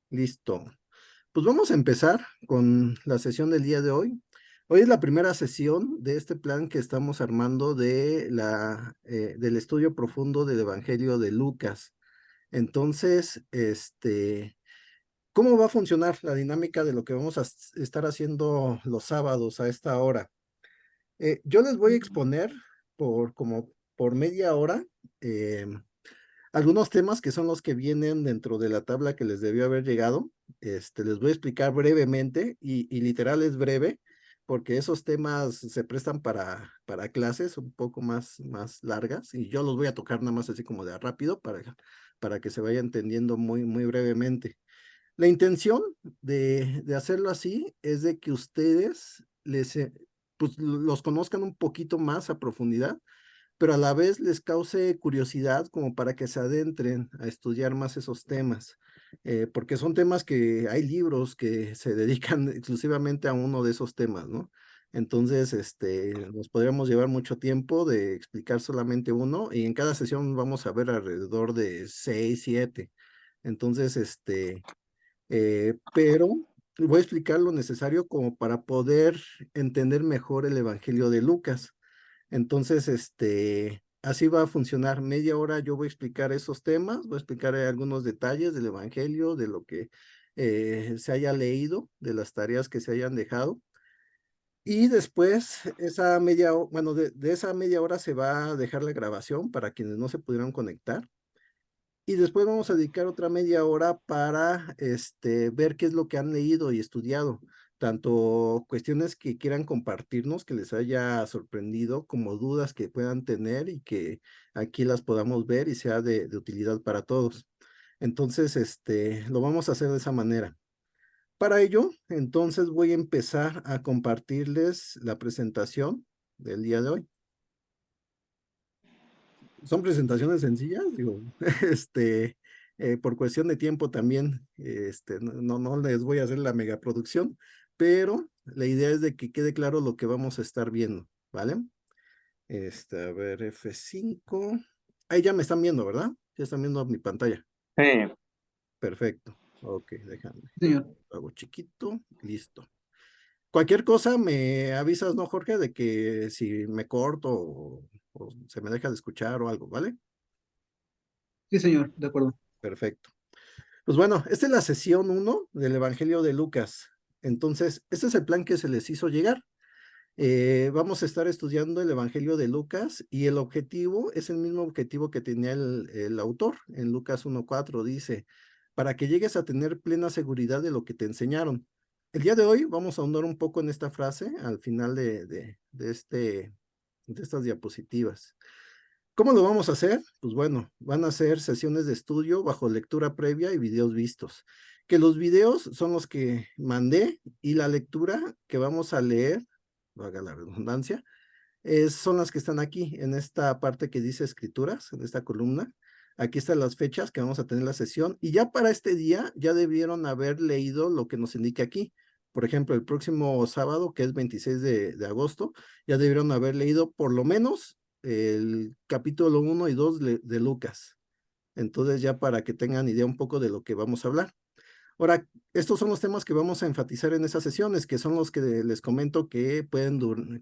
Listo. Pues vamos a empezar con la sesión del día de hoy. Hoy es la primera sesión de este plan que estamos armando del estudio profundo del Evangelio de Lucas. Entonces, ¿cómo va a funcionar la dinámica de lo que vamos a estar haciendo los sábados a esta hora? Yo les voy a exponer por media hora eh, algunos temas que son los que vienen dentro de la tabla que les debió haber llegado. Les voy a explicar brevemente y literal es breve, porque esos temas se prestan para clases un poco más largas y yo los voy a tocar nada más así como de rápido para que se vaya entendiendo muy brevemente. La intención de hacerlo así es de que ustedes pues, los conozcan un poquito más a profundidad, pero a la vez les cause curiosidad como para que se adentren a estudiar más esos temas, porque son temas que hay libros que se dedican exclusivamente a uno de esos temas, ¿no? Entonces, nos podríamos llevar mucho tiempo de explicar solamente uno y en cada sesión vamos a ver alrededor de 6, 7. Entonces, pero voy a explicar lo necesario como para poder entender mejor el Evangelio de Lucas. Entonces, así va a funcionar. Media hora yo voy a explicar esos temas, voy a explicar algunos detalles del Evangelio, de lo que se haya leído, de las tareas que se hayan dejado. Y después, bueno, de esa media hora se va a dejar la grabación para quienes no se pudieron conectar. Y después vamos a dedicar otra media hora para ver qué es lo que han leído y estudiado, tanto cuestiones que quieran compartirnos, que les haya sorprendido, como dudas que puedan tener y que aquí las podamos ver y sea de utilidad para todos. Entonces, lo vamos a hacer de esa manera. Para ello, entonces voy a empezar a compartirles la presentación del día de hoy. Son presentaciones sencillas, digo, por cuestión de tiempo también, no les voy a hacer la megaproducción, pero la idea es de que quede claro lo que vamos a estar viendo, ¿vale? A ver, F5. Ahí ya me están viendo, ¿verdad? Ya están viendo mi pantalla. Sí, Perfecto. Ok, déjame. señor. Lo hago chiquito, listo. Cualquier cosa me avisas, ¿no, Jorge? De que si me corto o se me deja de escuchar o algo, ¿vale? Sí, señor, de acuerdo. Perfecto. Pues bueno, esta es la sesión 1 del Evangelio de Lucas. Entonces, este es el plan que se les hizo llegar. Vamos a estar estudiando el Evangelio de Lucas y el objetivo es el mismo objetivo que tenía el autor. En Lucas 1:4 dice, para que llegues a tener plena seguridad de lo que te enseñaron. El día de hoy vamos a ahondar un poco en esta frase al final de estas diapositivas. ¿Cómo lo vamos a hacer? Pues bueno, van a ser sesiones de estudio bajo lectura previa y videos vistos. Que los videos son los que mandé y la lectura que vamos a leer, valga la redundancia, son las que están aquí, en esta parte que dice escrituras, en esta columna. Aquí están las fechas que vamos a tener la sesión y ya para este día ya debieron haber leído lo que nos indica aquí. Por ejemplo, el próximo sábado, que es 26 de agosto, ya debieron haber leído por lo menos el capítulo 1 y 2 de Lucas. Entonces ya para que tengan idea un poco de lo que vamos a hablar. Ahora, estos son los temas que vamos a enfatizar en esas sesiones, que son los que les comento que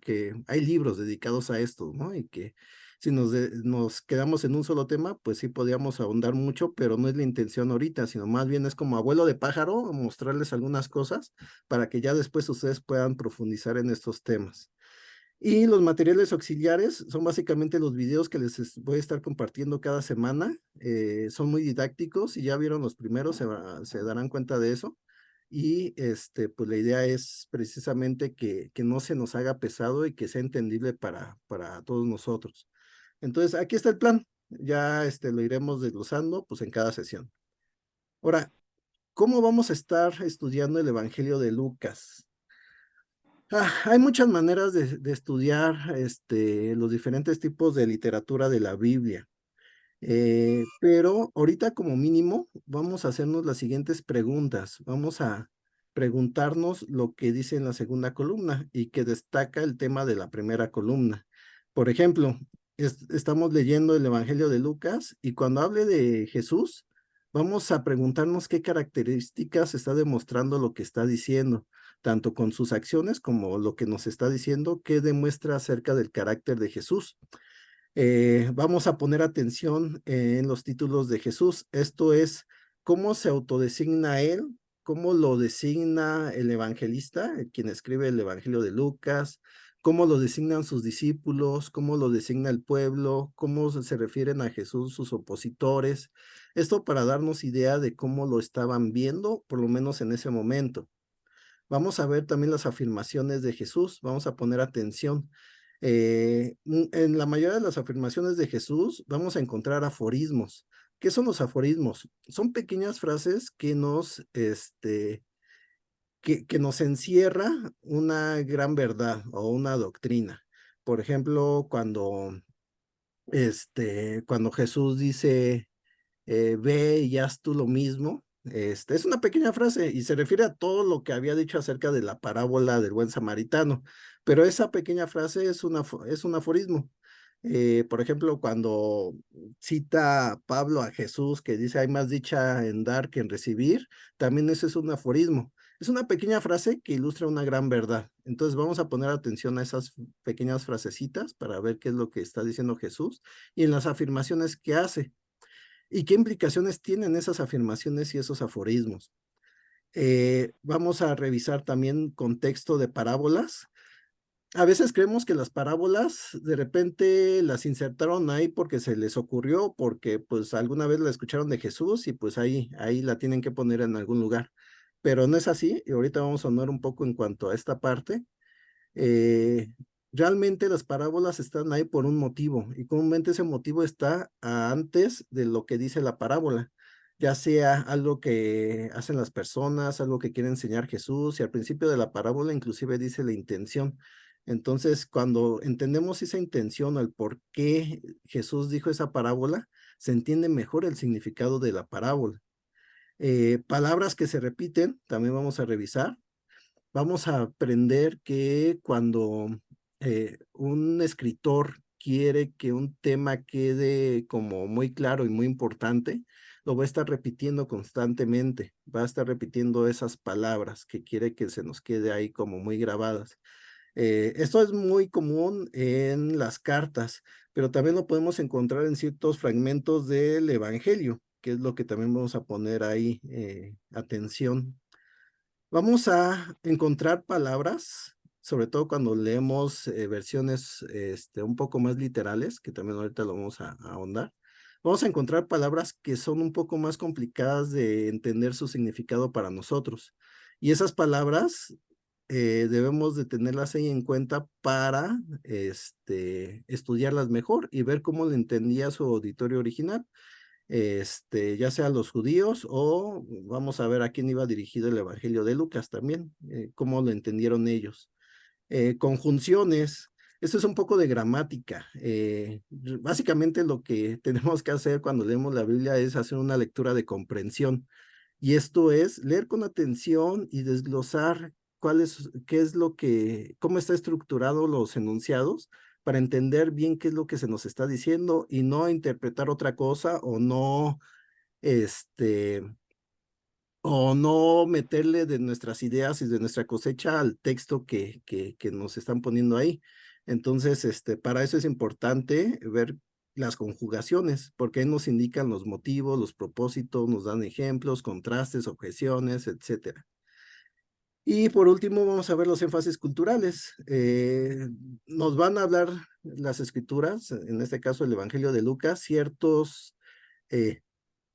que hay libros dedicados a esto, ¿no? Y que si nos quedamos en un solo tema, pues sí podríamos ahondar mucho, pero no es la intención ahorita, sino más bien es como abuelo de pájaro, mostrarles algunas cosas para que ya después ustedes puedan profundizar en estos temas. Y los materiales auxiliares son básicamente los videos que voy a estar compartiendo cada semana. Son muy didácticos y ya vieron los primeros, se darán cuenta de eso. Y pues la idea es precisamente que no se nos haga pesado y que sea entendible para todos nosotros. Entonces, aquí está el plan. Ya lo iremos desglosando pues en cada sesión. Ahora, ¿cómo vamos a estar estudiando el Evangelio de Lucas? Hay muchas maneras de estudiar los diferentes tipos de literatura de la Biblia, pero ahorita como mínimo vamos a hacernos las siguientes preguntas. Vamos a preguntarnos lo que dice en la segunda columna y que destaca el tema de la primera columna. Por ejemplo, estamos leyendo el Evangelio de Lucas y cuando hable de Jesús, vamos a preguntarnos qué características está demostrando lo que está diciendo, tanto con sus acciones como lo que nos está diciendo, qué demuestra acerca del carácter de Jesús. Vamos a poner atención en los títulos de Jesús. Esto es cómo se autodesigna él, cómo lo designa el evangelista, quien escribe el Evangelio de Lucas, cómo lo designan sus discípulos, cómo lo designa el pueblo, cómo se refieren a Jesús sus opositores. Esto para darnos idea de cómo lo estaban viendo, por lo menos en ese momento. Vamos a ver también las afirmaciones de Jesús, vamos a poner atención. En la mayoría de las afirmaciones de Jesús vamos a encontrar aforismos. ¿Qué son los aforismos? Son pequeñas frases que nos encierra una gran verdad o una doctrina. Por ejemplo, cuando Jesús dice, ve y haz tú lo mismo. Es una pequeña frase y se refiere a todo lo que había dicho acerca de la parábola del buen samaritano, pero esa pequeña frase es un aforismo. Por ejemplo, cuando cita Pablo a Jesús que dice, hay más dicha en dar que en recibir, también ese es un aforismo. Es una pequeña frase que ilustra una gran verdad. Entonces vamos a poner atención a esas pequeñas frasecitas para ver qué es lo que está diciendo Jesús y en las afirmaciones que hace. ¿Y qué implicaciones tienen esas afirmaciones y esos aforismos? Vamos a revisar también contexto de parábolas. A veces creemos que las parábolas de repente las insertaron ahí porque se les ocurrió, porque pues alguna vez la escucharon de Jesús y pues ahí la tienen que poner en algún lugar. Pero no es así y ahorita vamos a hablar un poco en cuanto a esta parte. eh, Realmente las parábolas están ahí por un motivo y comúnmente ese motivo está antes de lo que dice la parábola, ya sea algo que hacen las personas, algo que quiere enseñar Jesús y al principio de la parábola inclusive dice la intención. Entonces, cuando entendemos esa intención, el por qué Jesús dijo esa parábola, se entiende mejor el significado de la parábola. Palabras que se repiten, también vamos a revisar. Vamos a aprender que cuando un escritor quiere que un tema quede como muy claro y muy importante, lo va a estar repitiendo constantemente, va a estar repitiendo esas palabras que quiere que se nos quede ahí como muy grabadas. Esto es muy común en las cartas, pero también lo podemos encontrar en ciertos fragmentos del Evangelio, que es lo que también vamos a poner ahí atención. Vamos a encontrar palabras, sobre todo cuando leemos versiones un poco más literales, que también ahorita lo vamos a ahondar. Vamos a encontrar palabras que son un poco más complicadas de entender su significado para nosotros. Y esas palabras debemos de tenerlas ahí en cuenta para estudiarlas mejor y ver cómo lo entendía su auditorio original, ya sea los judíos o vamos a ver a quién iba dirigido el Evangelio de Lucas también, cómo lo entendieron ellos. Conjunciones, esto es un poco de gramática. Básicamente lo que tenemos que hacer cuando leemos la Biblia es hacer una lectura de comprensión. Y esto es leer con atención y desglosar qué es lo que, cómo está estructurado los enunciados para entender bien qué es lo que se nos está diciendo y no interpretar otra cosa este, o no meterle de nuestras ideas y de nuestra cosecha al texto que nos están poniendo ahí. Entonces, para eso es importante ver las conjugaciones, porque ahí nos indican los motivos, los propósitos, nos dan ejemplos, contrastes, objeciones, etcétera. Y por último, vamos a ver los énfasis culturales. Nos van a hablar las escrituras, en este caso el Evangelio de Lucas, eh,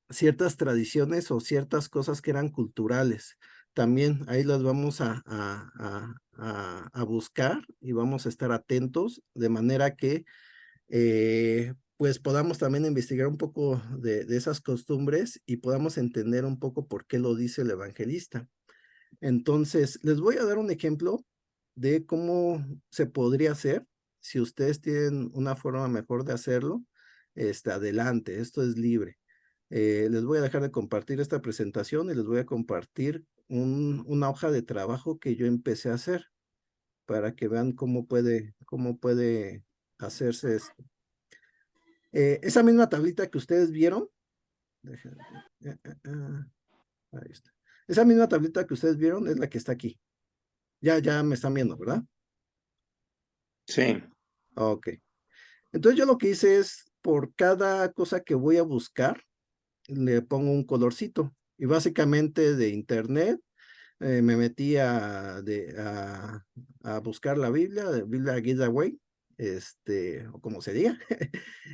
ciertas tradiciones o ciertas cosas que eran culturales. También ahí las vamos a buscar y vamos a estar atentos de manera que pues podamos también investigar un poco de esas costumbres y podamos entender un poco por qué lo dice el evangelista. Entonces, les voy a dar un ejemplo de cómo se podría hacer. Si ustedes tienen una forma mejor de hacerlo, adelante, esto es libre. Les voy a dejar de compartir esta presentación y les voy a compartir una hoja de trabajo que yo empecé a hacer para que vean cómo puede hacerse esto. Esa misma tablita que ustedes vieron, Ahí está. Esa misma tablita que ustedes vieron es la que está aquí. Ya me están viendo, ¿verdad? Sí. Ok. Entonces yo lo que hice es, por cada cosa que voy a buscar, le pongo un colorcito. Y básicamente de internet me metí a buscar la Biblia, Biblia Giveaway, o como se diga,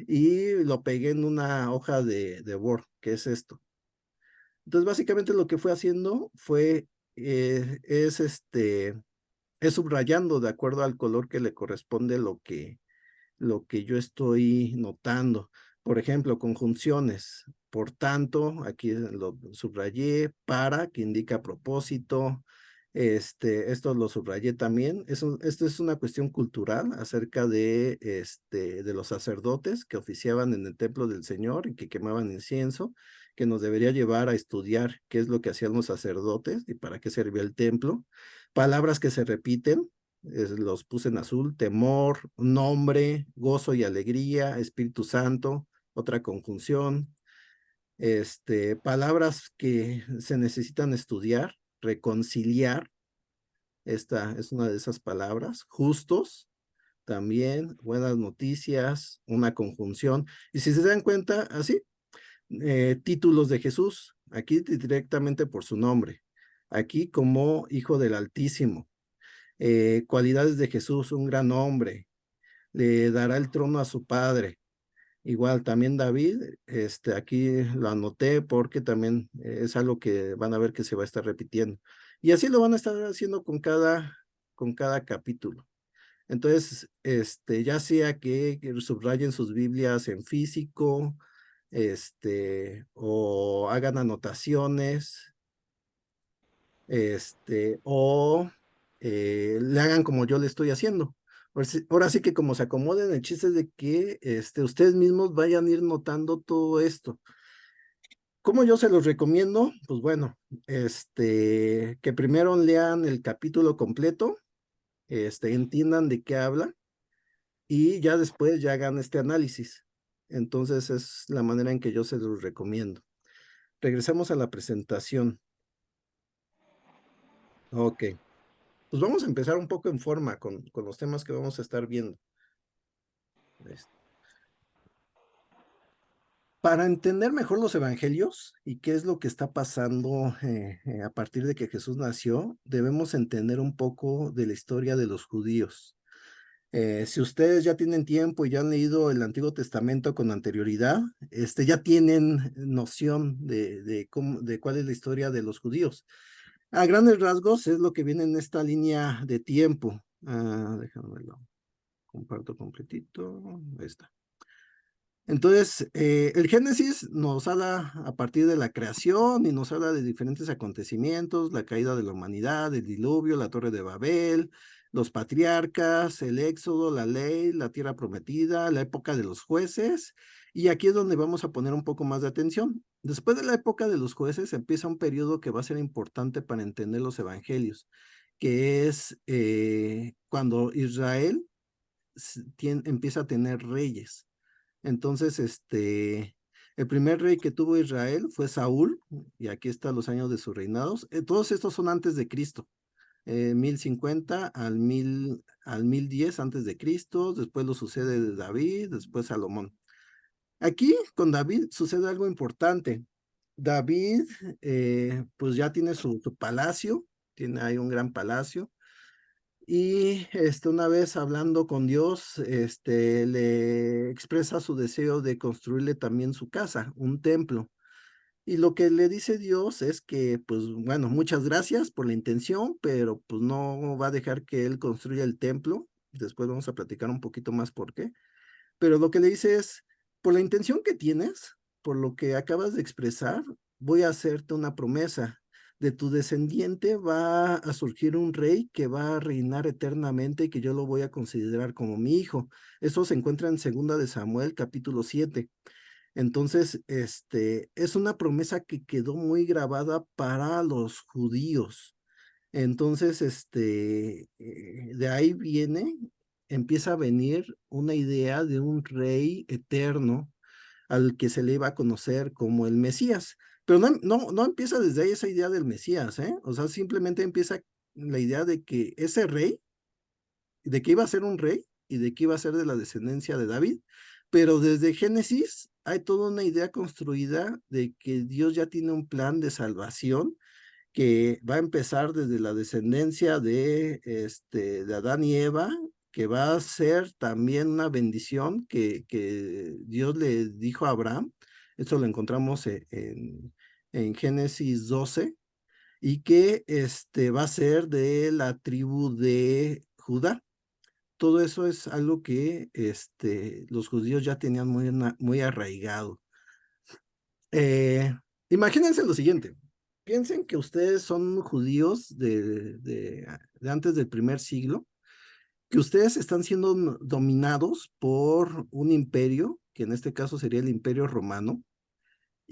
y lo pegué en una hoja de Word, que es esto. Entonces, básicamente lo que fue haciendo fue, es subrayando de acuerdo al color que le corresponde lo que yo estoy notando. Por ejemplo, conjunciones. Por tanto, aquí lo subrayé, para, que indica propósito. Esto lo subrayé también. Esto es una cuestión cultural acerca de los sacerdotes que oficiaban en el templo del Señor y que quemaban incienso, que nos debería llevar a estudiar qué es lo que hacían los sacerdotes y para qué servía el templo. Palabras que se repiten, los puse en azul: temor, nombre, gozo y alegría, Espíritu Santo, otra conjunción. Palabras que se necesitan estudiar: reconciliar, esta es una de esas palabras. Justos, también, buenas noticias, una conjunción. Y si se dan cuenta, así, títulos de Jesús, aquí directamente por su nombre, aquí como Hijo del Altísimo. Cualidades de Jesús: un gran hombre, le dará el trono a su padre. Igual también David, aquí lo anoté porque también es algo que van a ver que se va a estar repitiendo. Y así lo van a estar haciendo con cada capítulo. Entonces, ya sea que subrayen sus Biblias en físico, o hagan anotaciones, o le hagan como yo le estoy haciendo. Ahora sí que como se acomoden, el chiste es de que ustedes mismos vayan a ir notando todo esto. ¿Cómo yo se los recomiendo? Pues bueno, que primero lean el capítulo completo, entiendan de qué habla y ya después ya hagan este análisis. Entonces es la manera en que yo se los recomiendo. Regresamos a la presentación. Ok. Pues vamos a empezar un poco en forma con los temas que vamos a estar viendo. Para entender mejor los evangelios y qué es lo que está pasando a partir de que Jesús nació, debemos entender un poco de la historia de los judíos. Si ustedes ya tienen tiempo y ya han leído el Antiguo Testamento con anterioridad, ya tienen noción de cuál es la historia de los judíos. A grandes rasgos es lo que viene en esta línea de tiempo. Déjame verlo. Comparto completito. Ahí está. Entonces, el Génesis nos habla a partir de la creación y nos habla de diferentes acontecimientos: la caída de la humanidad, el diluvio, la torre de Babel, los patriarcas, el éxodo, la ley, la tierra prometida, la época de los jueces. Y aquí es donde vamos a poner un poco más de atención. Después de la época de los jueces empieza un periodo que va a ser importante para entender los evangelios, que es cuando Israel empieza a tener reyes. Entonces, el primer rey que tuvo Israel fue Saúl, y aquí están los años de sus reinados. Todos estos son antes de Cristo, 1050 al 1010 antes de Cristo. Después lo sucede David, después Salomón. Aquí con David sucede algo importante. David, pues ya tiene su palacio, tiene ahí un gran palacio. Y una vez hablando con Dios, le expresa su deseo de construirle también su casa, un templo. Y lo que le dice Dios es que, pues bueno, muchas gracias por la intención, pero pues no va a dejar que él construya el templo. Después vamos a platicar un poquito más por qué. Pero lo que le dice es: por la intención que tienes, por lo que acabas de expresar, voy a hacerte una promesa. De tu descendiente va a surgir un rey que va a reinar eternamente y que yo lo voy a considerar como mi hijo. Eso se encuentra en 2 de Samuel, capítulo 7. Entonces, es una promesa que quedó muy grabada para los judíos. Entonces, de ahí empieza a venir una idea de un rey eterno al que se le iba a conocer como el Mesías. Pero no empieza desde ahí esa idea del Mesías, ¿eh? O sea, simplemente empieza la idea de que ese rey, de que iba a ser un rey y de que iba a ser de la descendencia de David, pero desde Génesis hay toda una idea construida de que Dios ya tiene un plan de salvación que va a empezar desde la descendencia de Adán y Eva, que va a ser también una bendición que Dios le dijo a Abraham. Eso lo encontramos en Génesis 12, y que va a ser de la tribu de Judá. Todo eso es algo que los judíos ya tenían muy arraigado. Imagínense lo siguiente. Piensen que ustedes son judíos de antes del primer siglo, que ustedes están siendo dominados por un imperio, que en este caso sería el Imperio Romano,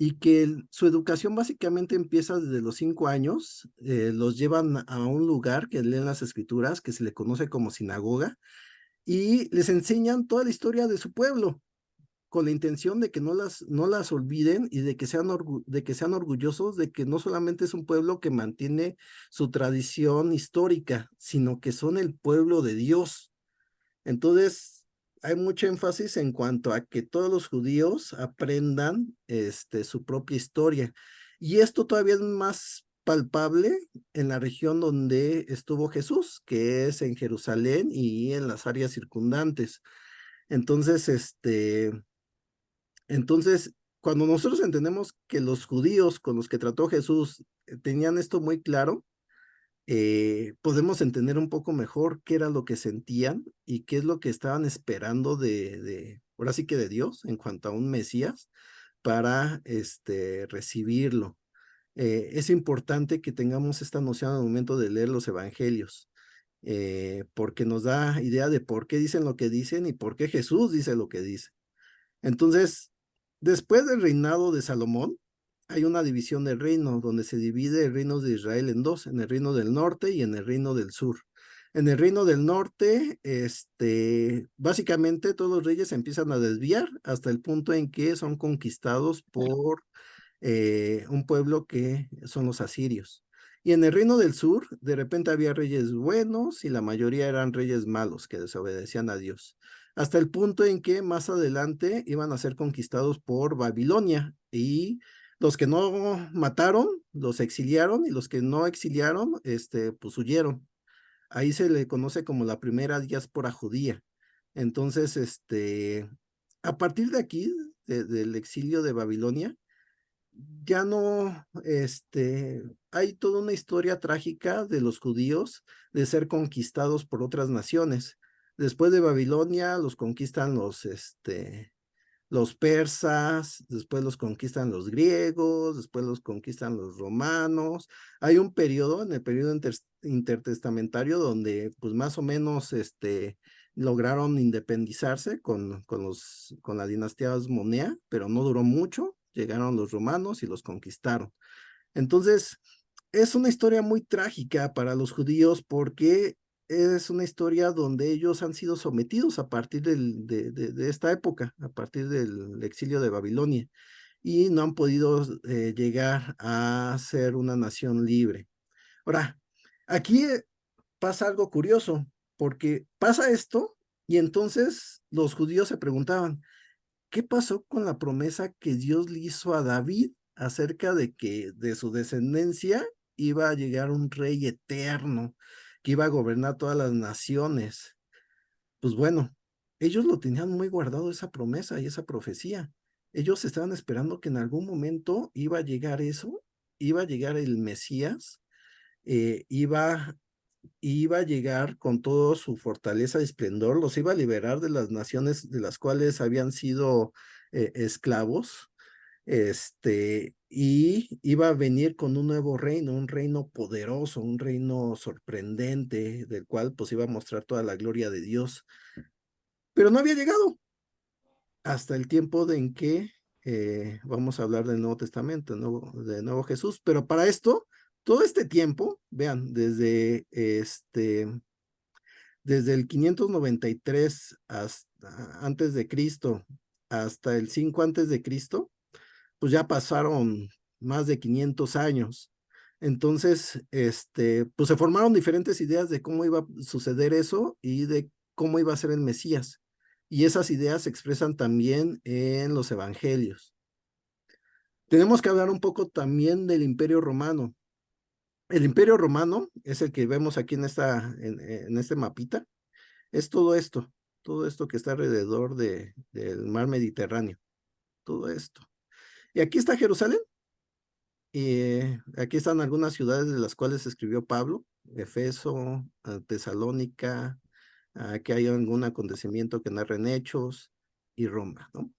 y que su educación básicamente empieza desde los 5 años. Los llevan a un lugar que leen las escrituras, que se le conoce como sinagoga, y les enseñan toda la historia de su pueblo, con la intención de que no las olviden y de que sean orgullosos de que no solamente es un pueblo que mantiene su tradición histórica, sino que son el pueblo de Dios. Entonces, hay mucho énfasis en cuanto a que todos los judíos aprendan su propia historia. Y esto todavía es más palpable en la región donde estuvo Jesús, que es en Jerusalén y en las áreas circundantes. Entonces, entonces, cuando nosotros entendemos que los judíos con los que trató Jesús tenían esto muy claro, podemos entender un poco mejor qué era lo que sentían y qué es lo que estaban esperando ahora sí que de Dios en cuanto a un Mesías para recibirlo. Es importante que tengamos esta noción al momento de leer los evangelios, porque nos da idea de por qué dicen lo que dicen y por qué Jesús dice lo que dice. Entonces, después del reinado de Salomón, hay una división del reino, donde se divide el reino de Israel en dos, en el reino del norte y en el reino del sur. En el reino del norte, básicamente todos los reyes se empiezan a desviar hasta el punto en que son conquistados por un pueblo que son los asirios. Y en el reino del sur, de repente había reyes buenos y la mayoría eran reyes malos que desobedecían a Dios. Hasta el punto en que más adelante iban a ser conquistados por Babilonia, y los que no mataron, los exiliaron, y los que no exiliaron, pues huyeron. Ahí se le conoce como la primera diáspora judía. Entonces, a partir de aquí, del exilio de Babilonia, ya no, hay toda una historia trágica de los judíos de ser conquistados por otras naciones. Después de Babilonia los conquistan los persas, después los conquistan los griegos, después los conquistan los romanos. Hay un periodo, en el periodo intertestamentario, donde pues más o menos lograron independizarse con la dinastía Asmonea, pero no duró mucho. Llegaron los romanos y los conquistaron. Entonces, es una historia muy trágica para los judíos, porque es una historia donde ellos han sido sometidos a partir de esta época, a partir del exilio de Babilonia, y no han podido llegar a ser una nación libre. Ahora, aquí pasa algo curioso, porque pasa esto y entonces los judíos se preguntaban, ¿qué pasó con la promesa que Dios le hizo a David acerca de que de su descendencia iba a llegar un rey eterno, que iba a gobernar todas las naciones? Pues bueno, ellos lo tenían muy guardado, esa promesa y esa profecía. Ellos estaban esperando que en algún momento iba a llegar eso, iba a llegar el Mesías, iba a llegar con toda su fortaleza y esplendor, los iba a liberar de las naciones de las cuales habían sido esclavos, y iba a venir con un nuevo reino, un reino poderoso, un reino sorprendente, del cual pues iba a mostrar toda la gloria de Dios. Pero no había llegado hasta el tiempo en que vamos a hablar del Nuevo Testamento, de nuevo Jesús. Pero para esto, todo este tiempo, vean, desde el 593 hasta antes de Cristo hasta el 5 antes de Cristo, pues ya pasaron más de 500 años. Entonces, pues se formaron diferentes ideas de cómo iba a suceder eso y de cómo iba a ser el Mesías. Y esas ideas se expresan también en los evangelios. Tenemos que hablar un poco también del Imperio Romano. El Imperio Romano es el que vemos aquí en este mapita. Es todo esto que está alrededor del mar Mediterráneo. Todo esto. Y aquí está Jerusalén. Y aquí están algunas ciudades de las cuales escribió Pablo: Efeso, Tesalónica, que hay algún acontecimiento que narra en Hechos, y Roma, ¿no?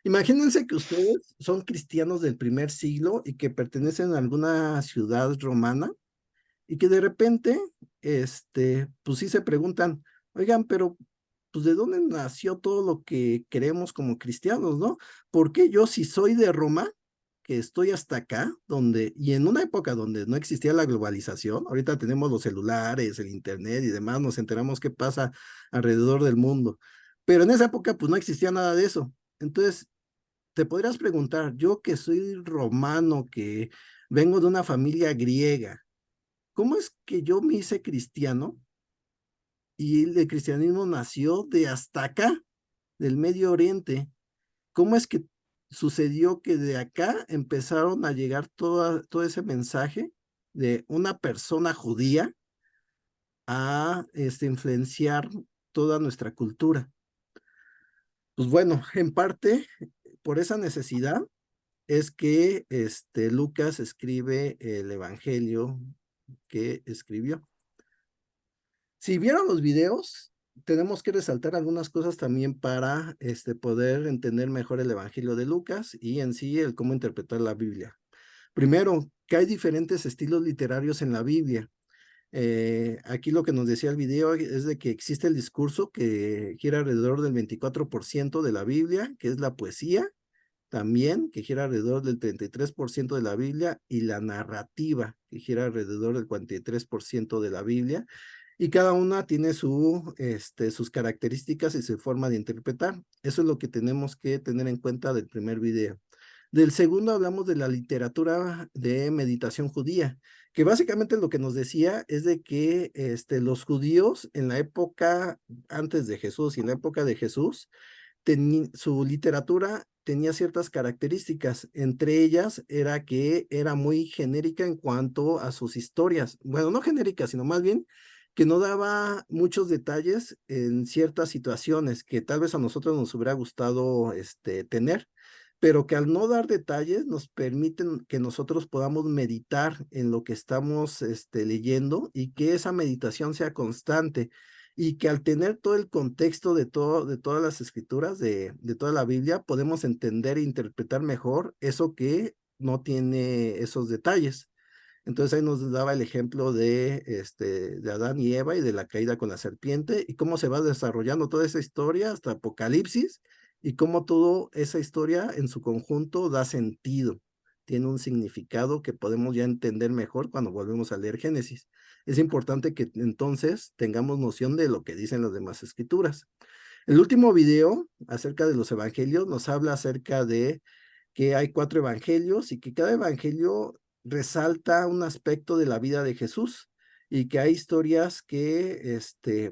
Imagínense que ustedes son cristianos del primer siglo y que pertenecen a alguna ciudad romana y que de repente, pues sí se preguntan, oigan, pero pues ¿de dónde nació todo lo que queremos como cristianos, no? ¿Por qué yo, si soy de Roma, que estoy hasta acá, y en una época donde no existía la globalización, ahorita tenemos los celulares, el internet y demás, nos enteramos qué pasa alrededor del mundo, pero en esa época pues no existía nada de eso? Entonces, te podrías preguntar, yo que soy romano, que vengo de una familia griega, ¿cómo es que yo me hice cristiano y el cristianismo nació de hasta acá, del Medio Oriente? ¿Cómo es que sucedió que de acá empezaron a llegar todo ese mensaje de una persona judía a influenciar toda nuestra cultura? Pues bueno, en parte por esa necesidad es que Lucas escribe el evangelio que escribió. Si vieron los videos, tenemos que resaltar algunas cosas también para poder entender mejor el Evangelio de Lucas y en sí el cómo interpretar la Biblia. Primero, que hay diferentes estilos literarios en la Biblia. Aquí lo que nos decía el video es de que existe el discurso que gira alrededor del 24% de la Biblia, que es la poesía, también que gira alrededor del 33% de la Biblia, y la narrativa, que gira alrededor del 43% de la Biblia. Y cada una tiene sus características y su forma de interpretar. Eso es lo que tenemos que tener en cuenta del primer video. Del segundo hablamos de la literatura de meditación judía, que básicamente lo que nos decía es de que los judíos en la época antes de Jesús y en la época de Jesús, su literatura tenía ciertas características. Entre ellas era que era muy genérica en cuanto a sus historias. Bueno, no genérica, sino más bien que no daba muchos detalles en ciertas situaciones que tal vez a nosotros nos hubiera gustado tener, pero que al no dar detalles nos permiten que nosotros podamos meditar en lo que estamos leyendo, y que esa meditación sea constante, y que al tener todo el contexto de todas las escrituras, de toda la Biblia, podemos entender e interpretar mejor eso que no tiene esos detalles. Entonces ahí nos daba el ejemplo de Adán y Eva y de la caída con la serpiente, y cómo se va desarrollando toda esa historia hasta Apocalipsis, y cómo toda esa historia en su conjunto da sentido, tiene un significado que podemos ya entender mejor cuando volvemos a leer Génesis. Es importante que entonces tengamos noción de lo que dicen las demás escrituras. El último video acerca de los evangelios nos habla acerca de que hay 4 evangelios y que cada evangelio resalta un aspecto de la vida de Jesús, y que hay historias que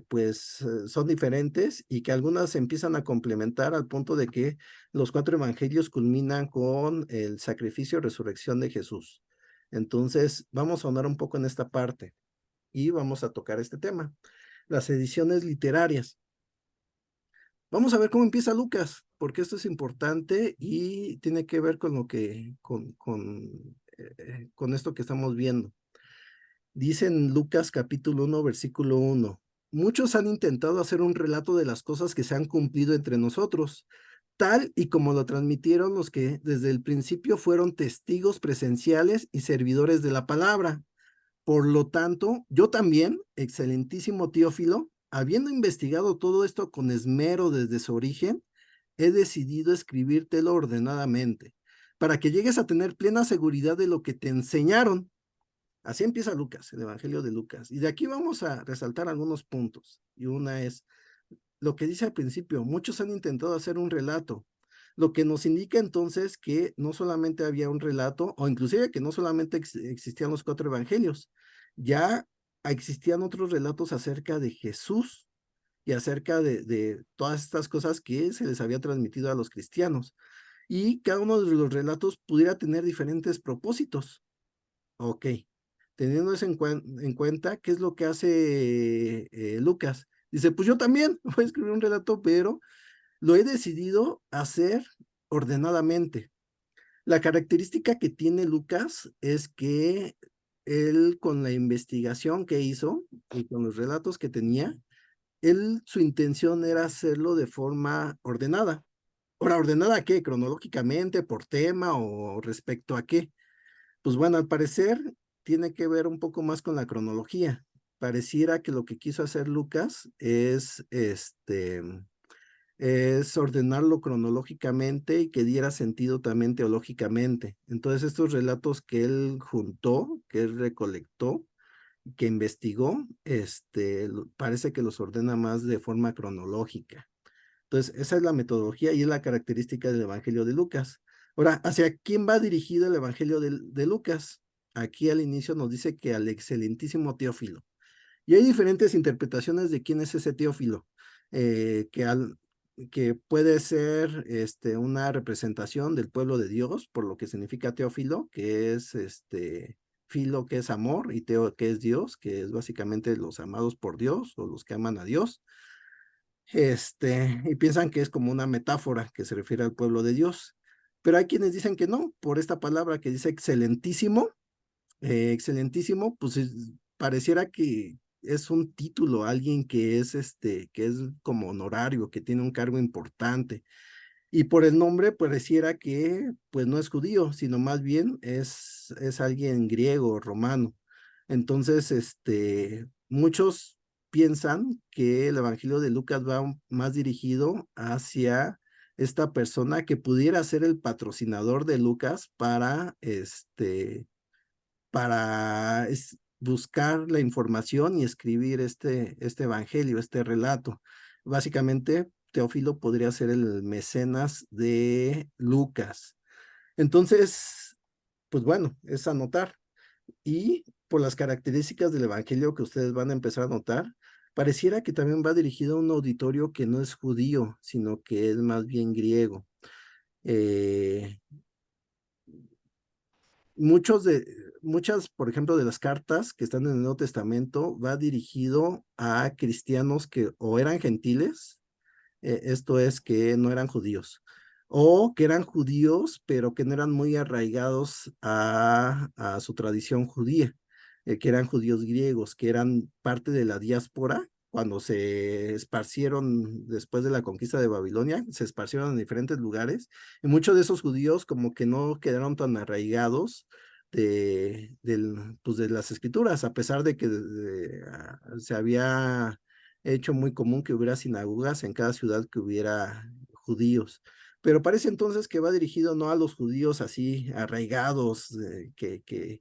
pues son diferentes, y que algunas se empiezan a complementar al punto de que los 4 evangelios culminan con el sacrificio y resurrección de Jesús. Entonces vamos a ahondar un poco en esta parte y vamos a tocar este tema: las ediciones literarias. Vamos a ver cómo empieza Lucas, porque esto es importante y tiene que ver con con esto que estamos viendo. Dice en Lucas capítulo 1, versículo 1: muchos han intentado hacer un relato de las cosas que se han cumplido entre nosotros, tal y como lo transmitieron los que desde el principio fueron testigos presenciales y servidores de la palabra. Por lo tanto, yo también, excelentísimo Teófilo, habiendo investigado todo esto con esmero desde su origen, he decidido escribírtelo ordenadamente, para que llegues a tener plena seguridad de lo que te enseñaron. Así empieza Lucas, el Evangelio de Lucas. Y de aquí vamos a resaltar algunos puntos. Y una es lo que dice al principio: muchos han intentado hacer un relato. lo que nos indica entonces que no solamente había un relato, o inclusive que no solamente existían los 4 evangelios, ya existían otros relatos acerca de Jesús y acerca de todas estas cosas que se les había transmitido a los cristianos. Y cada uno de los relatos pudiera tener diferentes propósitos. Ok, teniendo eso en cuenta, ¿qué es lo que hace Lucas? Dice, pues yo también voy a escribir un relato, pero lo he decidido hacer ordenadamente. La característica que tiene Lucas es que él, con la investigación que hizo y con los relatos que tenía, su intención era hacerlo de forma ordenada. Ahora, ¿ordenada a qué? ¿Cronológicamente, por tema o respecto a qué? Pues bueno, al parecer tiene que ver un poco más con la cronología. Pareciera que lo que quiso hacer Lucas es ordenarlo cronológicamente y que diera sentido también teológicamente. Entonces, estos relatos que él juntó, que él recolectó, que investigó, parece que los ordena más de forma cronológica. Entonces, esa es la metodología y es la característica del Evangelio de Lucas. Ahora, ¿hacia quién va dirigido el Evangelio de Lucas? Aquí al inicio nos dice que al excelentísimo Teófilo. Y hay diferentes interpretaciones de quién es ese Teófilo, eh, que, al, que puede ser una representación del pueblo de Dios, por lo que significa Teófilo, que es filo, que es amor, y teo, que es Dios, que es básicamente los amados por Dios o los que aman a Dios. Y piensan que es como una metáfora que se refiere al pueblo de Dios. Pero hay quienes dicen que no, por esta palabra que dice excelentísimo, pues pareciera que es un título, alguien que es como honorario, que tiene un cargo importante. Y por el nombre pareciera que pues no es judío, sino más bien es alguien griego, romano. Entonces, muchos piensan que el Evangelio de Lucas va más dirigido hacia esta persona que pudiera ser el patrocinador de Lucas para buscar la información y escribir este evangelio, este relato. Básicamente, Teófilo podría ser el mecenas de Lucas. Entonces, pues bueno, es anotar. Y por las características del evangelio que ustedes van a empezar a notar, pareciera que también va dirigido a un auditorio que no es judío, sino que es más bien griego. Eh, muchas, por ejemplo, de las cartas que están en el Nuevo Testamento va dirigido a cristianos que o eran gentiles, esto es que no eran judíos, o que eran judíos, pero que no eran muy arraigados a su tradición judía, que eran judíos griegos, que eran parte de la diáspora. Cuando se esparcieron después de la conquista de Babilonia, se esparcieron en diferentes lugares, y muchos de esos judíos como que no quedaron tan arraigados pues de las escrituras, a pesar de que se había hecho muy común que hubiera sinagogas en cada ciudad que hubiera judíos. Pero parece entonces que va dirigido no a los judíos así arraigados, que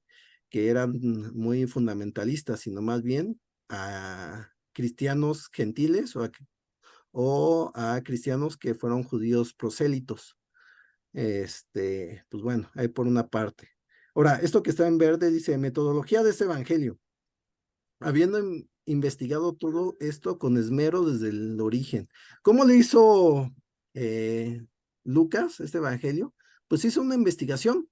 eran muy fundamentalistas, sino más bien a cristianos gentiles o a cristianos que fueron judíos prosélitos. Pues bueno, ahí por una parte. Ahora, esto que está en verde dice metodología de este evangelio. Habiendo investigado todo esto con esmero desde el origen. ¿Cómo le hizo Lucas este evangelio? Pues hizo una investigación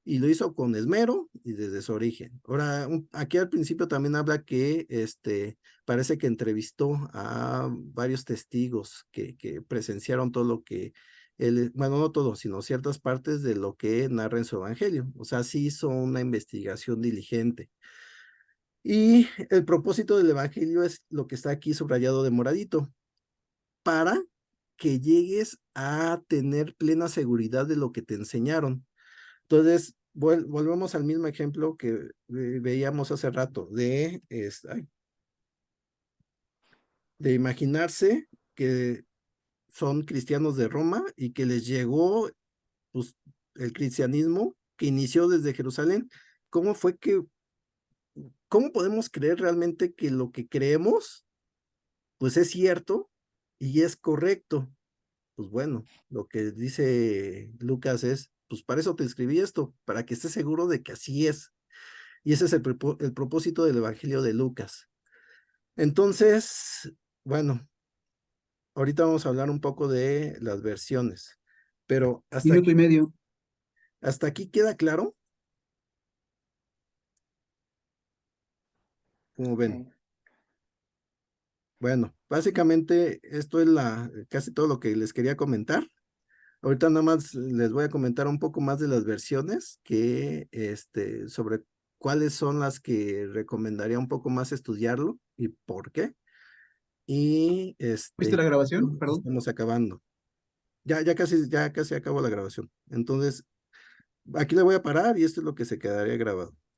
y lo hizo con esmero y desde su origen. Ahora, aquí al principio también habla que parece que entrevistó a varios testigos que presenciaron todo lo que él, bueno, no todo, sino ciertas partes de lo que narra en su evangelio. O sea, sí hizo una investigación diligente. Y el propósito del evangelio es lo que está aquí subrayado de moradito, para que llegues a tener plena seguridad de lo que te enseñaron. Entonces, volvemos al mismo ejemplo que veíamos hace rato, de imaginarse que son cristianos de Roma y que les llegó pues, el cristianismo que inició desde Jerusalén. ¿Cómo fue que, cómo podemos creer realmente que lo que creemos pues es cierto y es correcto? pues bueno, lo que dice Lucas es, pues para eso te escribí esto, para que estés seguro de que así es. Y ese es el propósito del Evangelio de Lucas. Entonces, bueno, ahorita vamos a hablar un poco de las versiones, pero Minuto y medio. hasta aquí queda claro. Como ven. Sí. Bueno, básicamente esto es casi todo lo que les quería comentar. Ahorita nada más les voy a comentar un poco más de las versiones sobre cuáles son las que recomendaría un poco más estudiarlo y por qué. Y ¿Viste la grabación? Perdón. estamos acabando. Ya casi acabó la grabación. Entonces, aquí le voy a parar y esto es lo que se quedaría grabado.